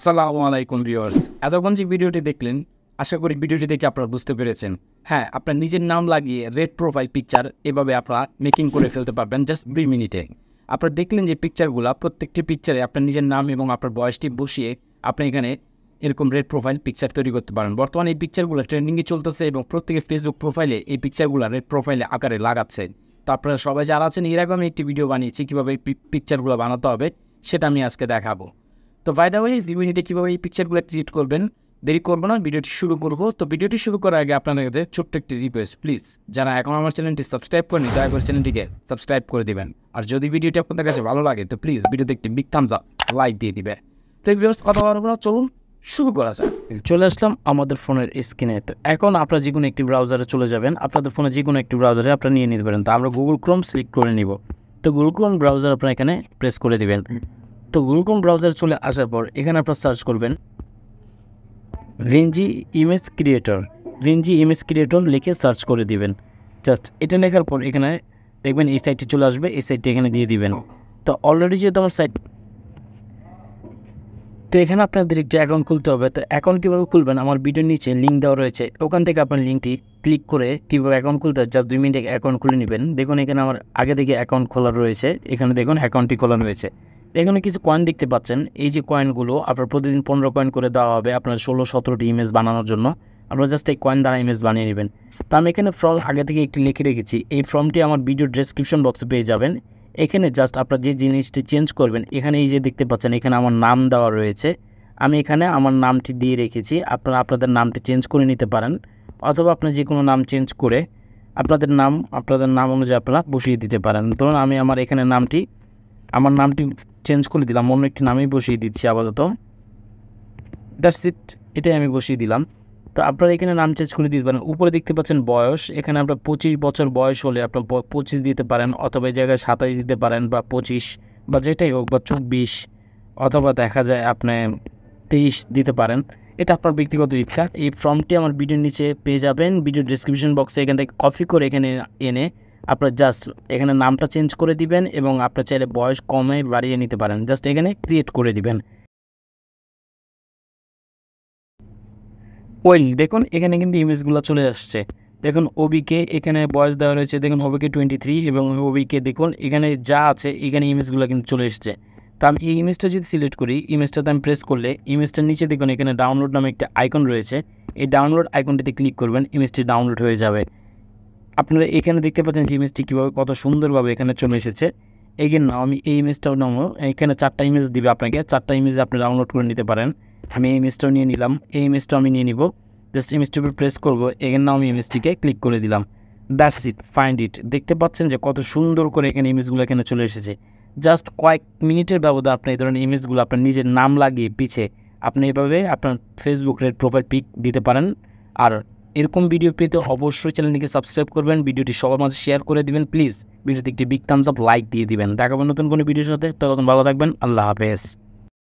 আসসালামু আলাইকুম ভিউয়ার্স। এতক্ষণ যে ভিডিওটি দেখলেন, আশা করি ভিডিওটি দেখে আপনারা বুঝতে পেরেছেন। হ্যাঁ, আপনার নিজের নাম লাগিয়ে রেড প্রোফাইল পিকচার এভাবে আপনারা মেকিং করে ফেলতে পারবেন জাস্ট 2 মিনিটে। আপনারা দেখলেন যে পিকচারগুলো, প্রত্যেকটি পিকচারে আপনার নিজের নাম এবং আপনার বয়সটি বসিয়ে আপনি এখানে এরকম রেড প্রোফাইল পিকচার তৈরি করতে পারেন। বর্তমানে এই পিকচারগুলো ট্রেন্ডিংয়ে চলতেছে এবং প্রত্যেকের ফেসবুক প্রোফাইলে এই পিকচারগুলো রেড প্রোফাইলে আকারে লাগাচ্ছে। তো আপনারা সবাই যারা আছেন, এর আগে আমি একটি ভিডিও বানিয়েছি কীভাবে এই পিকচারগুলো বানাতে হবে, সেটা আমি আজকে দেখাবো। তো বাই দ্য ওয়ে, 2 মিনিটে কীভাবে এই পিকচারগুলো ক্রিয়েট করবেন, দেরি করবো না, ভিডিওটি শুরু করবো। তো ভিডিওটি শুরু করার আগে আপনাদের কাছে ছোট্ট একটি রিকোয়েস্ট, প্লিজ যারা এখন আমার চ্যানেলটি সাবস্ক্রাইব করেনি, দয়া করে চ্যানেলটিকে সাবস্ক্রাইব করে দিবেন। আর যদি ভিডিওটি আপনাদের কাছে ভালো লাগে তো প্লিজ ভিডিওতে একটি বিগ থামস আপ লাইক দিয়ে দিবে। তো এই ভিউয়ার্স, কথা বলবো না, চলুন শুরু করা যাক। চলে আসলাম আমাদের ফোনের স্ক্রিনে। তো এখন আপনারা যে কোনো একটি ব্রাউজারে চলে যাবেন, আপনাদের ফোনে যে কোনো একটি ব্রাউজারে আপনারা নিয়ে নিতে পারেন। তো আমরা গুগল ক্রোম সিলেক্ট করে নিব। তো গুগল ক্রোম ব্রাউজার আপনারা এখানে প্রেস করে দিবেন। তো গুগল ক্রোম ব্রাউজার চলে আসার পর এখানে আপনারা সার্চ করবেন রেঞ্জি ইমেজ ক্রিয়েটর লিখে সার্চ করে দিবেন। জাস্ট এটা লেখার পর এখানে দেখবেন এই সাইটটি চলে আসবে, এই সাইটটি এখানে দিয়ে দিবেন। তো অলরেডি যেহেতু আমার সাইট, তো এখানে আপনাদের একটি অ্যাকাউন্ট খুলতে হবে। তো অ্যাকাউন্ট কীভাবে খুলবেন, আমার ভিডিওর নিচে লিঙ্ক দেওয়া রয়েছে, ওখান থেকে আপনার লিঙ্কটি ক্লিক করে কীভাবে অ্যাকাউন্ট খুলতে হয় জাস্ট 2 মিনিটে অ্যাকাউন্ট খুলে নেবেন। দেখুন এখানে আমার আগে থেকে অ্যাকাউন্ট খোলা রয়েছে, এখানে দেখুন অ্যাকাউন্টটি খোলা রয়েছে। এখানে কিছু কয়েন দেখতে পাচ্ছেন, এই যে কয়েনগুলো আপনার প্রতিদিন 15 কয়েন করে দেওয়া হবে আপনার 16-17টি ইমেজ বানানোর জন্য। আপনারা জাস্ট এই কয়েন দ্বারা ইমেজ বানিয়ে নেবেন। তো আমি এখানে ফর্ম আগে থেকে একটি লিখে রেখেছি, এই ফর্মটি আমার ভিডিও ডেসক্রিপশন বক্সে পেয়ে যাবেন। এখানে জাস্ট আপনারা যে জিনিসটি চেঞ্জ করবেন, এখানে এই যে দেখতে পাচ্ছেন এখানে আমার নাম দেওয়া রয়েছে, আমি এখানে আমার নামটি দিয়ে রেখেছি। আপনারা আপনাদের নামটি চেঞ্জ করে নিতে পারেন, অথবা আপনার যে কোনো নাম চেঞ্জ করে আপনাদের নাম অনুযায়ী আপনারা বসিয়ে দিতে পারেন। ধরুন আমি আমার এখানে আমার নামটি চেঞ্জ করে দিলাম, অন্য একটি নামেই বসিয়ে দিচ্ছি আপাতত। দ্যাটস ইট, এটাই আমি বসিয়ে দিলাম। তো আপনারা এখানে নাম চেঞ্জ করে দিতে পারেন। উপরে দেখতে পাচ্ছেন বয়স, এখানে আপনার 25 বছর বয়স হলে আপনার 25 দিতে পারেন, অথবা এই জায়গায় 27 দিতে পারেন, বা 25 বা যেটাই হোক, বা 24, অথবা দেখা যায় আপনি 23 দিতে পারেন। এটা আপনার ব্যক্তিগত ইচ্ছা। এই ফর্মটি আমার ভিডিওর নিচে পেয়ে যাবেন, ভিডিও ডেসক্রিপশন বক্সে। এখান থেকে কপি করে এখানে এনে আপনার জাস্ট এখানে নামটা চেঞ্জ করে দিবেন, এবং আপনার চাইলে বয়স কমে বাড়িয়ে নিতে পারেন। জাস্ট এখানে ক্রিয়েট করে দিবেন। দেখুন এখানে কিন্তু ইমেজগুলো চলে আসছে। দেখুন ওবিকে এখানে বয়স দেওয়া রয়েছে, দেখুন ওবিকে 23, এবং ওবিকে দেখুন এখানে যা আছে এখানে ইমেজগুলো কিন্তু চলে এসছে। তো আমি এই ইমেজটা যদি সিলেক্ট করি, ইমেজটাতে আমি প্রেস করলে ইমেজটার নিচে দেখুন এখানে ডাউনলোড নামে একটা আইকন রয়েছে, এই ডাউনলোড আইকনটিতে ক্লিক করবেন, ইমেজটি ডাউনলোড হয়ে যাবে। আপনারা এখানে দেখতে পাচ্ছেন যে ইমেজটি কীভাবে কত সুন্দরভাবে এখানে চলে এসেছে। এগেন না, আমি এই ইমেজটাও নামো, এখানে 4টা ইমেজ দিবে আপনাকে, 4টা ইমেজ আপনি ডাউনলোড করে নিতে পারেন। আমি এই ইমেজটাও নিয়ে নিলাম, এই ইমেজটাও আমি নিয়ে নিব। জাস্ট ইমেজটির উপর প্রেস করবো, এগেন নাও আমি ইমেজটিকে ক্লিক করে দিলাম। That's it, find it. দেখতে পাচ্ছেন যে কত সুন্দর করে এখানে ইমেজগুলো এখানে চলে এসেছে। জাস্ট কয়েক মিনিটের ব্যবধানে আপনি এই ধরনের ইমেজগুলো আপনার নিজের নাম লাগিয়ে পিছে আপনি এভাবে আপনার ফেসবুক রেড প্রোফাইল পিক দিতে পারেন। আর এরকম ভিডিও পেতে অবশ্যই চ্যানেলটিকে সাবস্ক্রাইব করবেন, ভিডিওটি সবার মাঝে শেয়ার করে দিবেন, প্লিজ ভিডিওতে একটি বিগ থামস আপ লাইক দিয়ে দিবেন। দেখাবেন নতুন কোনো ভিডিওর সাথে, ততক্ষণ ভালো থাকবেন, আল্লাহ হাফেজ।